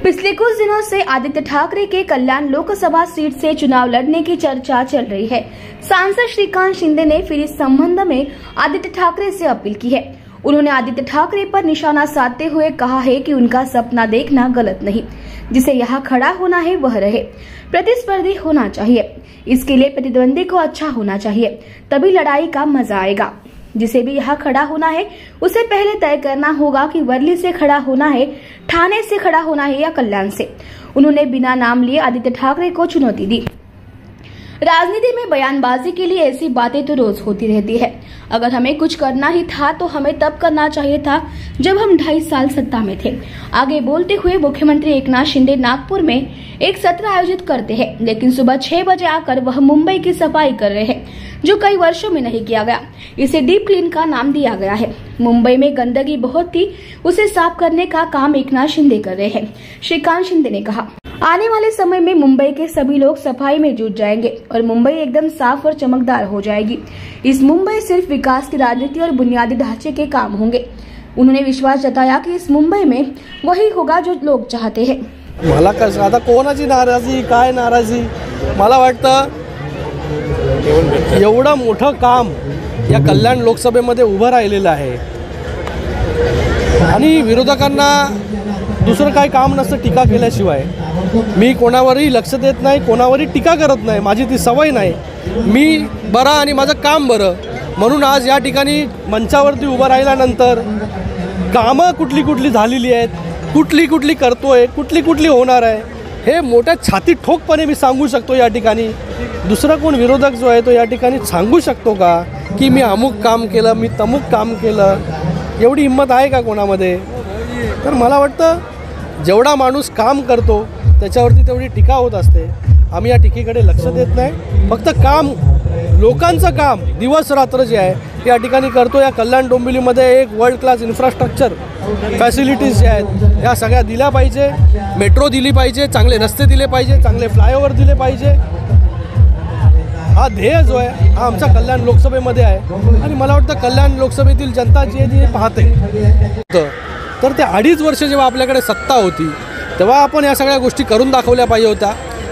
पिछले कुछ दिनों से आदित्य ठाकरे के कल्याण लोकसभा सीट से चुनाव लड़ने की चर्चा चल रही है। सांसद श्रीकांत शिंदे ने फिर इस संबंध में आदित्य ठाकरे से अपील की है। उन्होंने आदित्य ठाकरे पर निशाना साधते हुए कहा है कि उनका सपना देखना गलत नहीं, जिसे यहाँ खड़ा होना है वह रहे, प्रतिस्पर्धी होना चाहिए। इसके लिए प्रतिद्वंदी को अच्छा होना चाहिए, तभी लड़ाई का मजा आएगा। जिसे भी यहाँ खड़ा होना है उसे पहले तय करना होगा कि वर्ली से खड़ा होना है, ठाणे से खड़ा होना है या कल्याण से। उन्होंने बिना नाम लिए आदित्य ठाकरे को चुनौती दी। राजनीति में बयानबाजी के लिए ऐसी बातें तो रोज होती रहती है। अगर हमें कुछ करना ही था तो हमें तब करना चाहिए था जब हम 2.5 साल सत्ता में थे। आगे बोलते हुए मुख्यमंत्री एकनाथ शिंदे नागपुर में एक सत्र आयोजित करते हैं, लेकिन सुबह 6 बजे आकर वह मुंबई की सफाई कर रहे हैं, जो कई वर्षों में नहीं किया गया। इसे डीप क्लीन का नाम दिया गया है। मुंबई में गंदगी बहुत थी, उसे साफ करने का काम एकनाथ शिंदे कर रहे हैं। श्रीकांत शिंदे ने कहा, आने वाले समय में मुंबई के सभी लोग सफाई में जुट जाएंगे और मुंबई एकदम साफ और चमकदार हो जाएगी। इस मुंबई सिर्फ विकास की राजनीति और बुनियादी ढांचे के काम होंगे। उन्होंने विश्वास जताया कि इस मुंबई में वही होगा जो लोग चाहते हैं। मला कसं आता कोणाची नाराजी काय नाराजी, मला वाटतं एवढं मोठं काम या कल्याण लोकसभेमध्ये उभं राहिलेलं आहे आणि विरोधकांना दुसरं काही काम नसतं टीका केल्याशिवाय। मी कोणावरही लक्ष देत नाही, कोणावरही टीका करत नाही, माझी ती सवय नाही। मी बरा आणि माझं काम बरं म्हणून आज या ठिकाणी मंचावरती उभं राहिल्यानंतर कामं कुठली कुठली झालेली आहेत, कुठली कुठली करतोय, कुठली कुठली होणार आहे, हे मोठ्या छाती ठोकपणे मी सांगू शकतो या ठिकाणी। दुसरा कोण विरोधक जो आहे तो या ठिकाणी सांगू शकतो का की मी अमुक काम केलं, मी तमुक काम केलं? एवढी हिंमत आहे का कोणामध्ये? तर मला वाटतं जेवढा माणूस काम करतो त्याच्यावरती तेवढी टीका होत असते। आम्ही या टीकेकडे लक्ष देत नाही, फक्त काम, लोकांचं काम दिवस रात्र जे आहे या ठिकाणी करतो। या कल्याण डोंबिवलीमध्ये एक वर्ल्ड क्लास इन्फ्रास्ट्रक्चर फॅसिलिटीज जे आहेत या सगळ्या दिल्या पाहिजे। मेट्रो दिली पाहिजे, चांगले रस्ते दिले पाहिजे, चांगले फ्लायओव्हर दिले पाहिजे। हा ध्येय जो आहे हा आमचा कल्याण लोकसभेमध्ये आहे आणि मला वाटतं कल्याण लोकसभेतील जनता जी आहे ती पाहते। तर ते 2.5 वर्ष जेव्हा आपल्याकडे सत्ता होती तेव्हा आपण या सगळ्या गोष्टी करून दाखवल्या पाहिजे होत्या।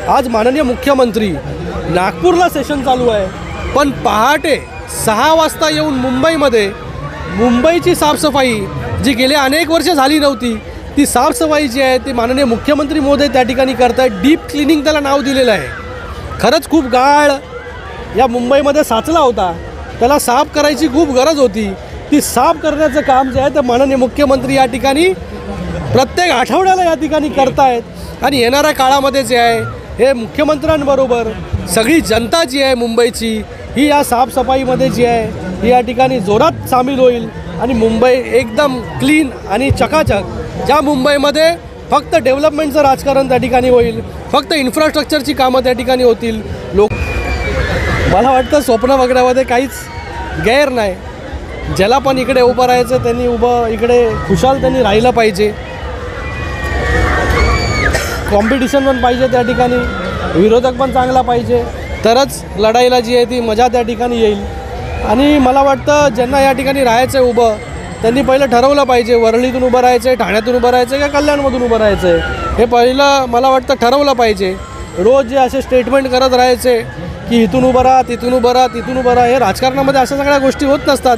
आज माननीय मुख्यमंत्री नागपूरला सेशन चालू आहे, पण पहाटे 6 वाजता येऊन मुंबईमध्ये मुंबईची साफसफाई जी गेले अनेक वर्ष झाली नव्हती ती साफसफाई जी आहे ती माननीय मुख्यमंत्री महोदय त्या ठिकाणी करत आहेत। डीप क्लिनिंग त्याला नाव दिलेलं आहे। खरंच खूप गाळ या मुंबईमध्ये साचला होता, त्याला साफ करायची खूप गरज होती। ती साफ करण्याचं काम जे आहे ते माननीय मुख्यमंत्री या ठिकाणी प्रत्येक आठवड्याला या ठिकाणी करतायत आणि येणाऱ्या काळामध्ये जे आहे हे मुख्यमंत्र्यांबरोबर सगळी जनता जी आहे मुंबईची ही या साफसफाईमध्ये जी आहे ही या ठिकाणी जोरात सामील होईल आणि मुंबई एकदम क्लीन आणि चकाचक, ज्या मुंबईमध्ये फक्त डेव्हलपमेंटचं राजकारण त्या ठिकाणी होईल, फक्त इन्फ्रास्ट्रक्चरची कामं त्या ठिकाणी होतील। मला वाटतं स्वप्न बघण्यामध्ये काहीच गैर नाही। ज्याला पण इकडे उभं राहायचं त्यांनी उभं इकडे खुशाल त्यांनी राहिलं पाहिजे। कॉम्पिटिशन पण पाहिजे त्या ठिकाणी, विरोधक पण चांगला पाहिजे, तरच लढाईला जी आहे ती मजा त्या ठिकाणी येईल। आणि मला वाटतं ज्यांना या ठिकाणी राहायचं आहे उभं त्यांनी पहिलं ठरवलं पाहिजे वरळीतून उभं राहायचं आहे, ठाण्यातून उभं राहायचं आहे का कल्याणमधून उभं राहायचं आहे, हे पहिलं मला वाटतं ठरवलं पाहिजे। रोज जे असे स्टेटमेंट करत राहायचे की इथून उभं राहा, तिथून उभं राहा, तिथून उभं राहा, हे राजकारणामध्ये अशा सगळ्या गोष्टी होत नसतात।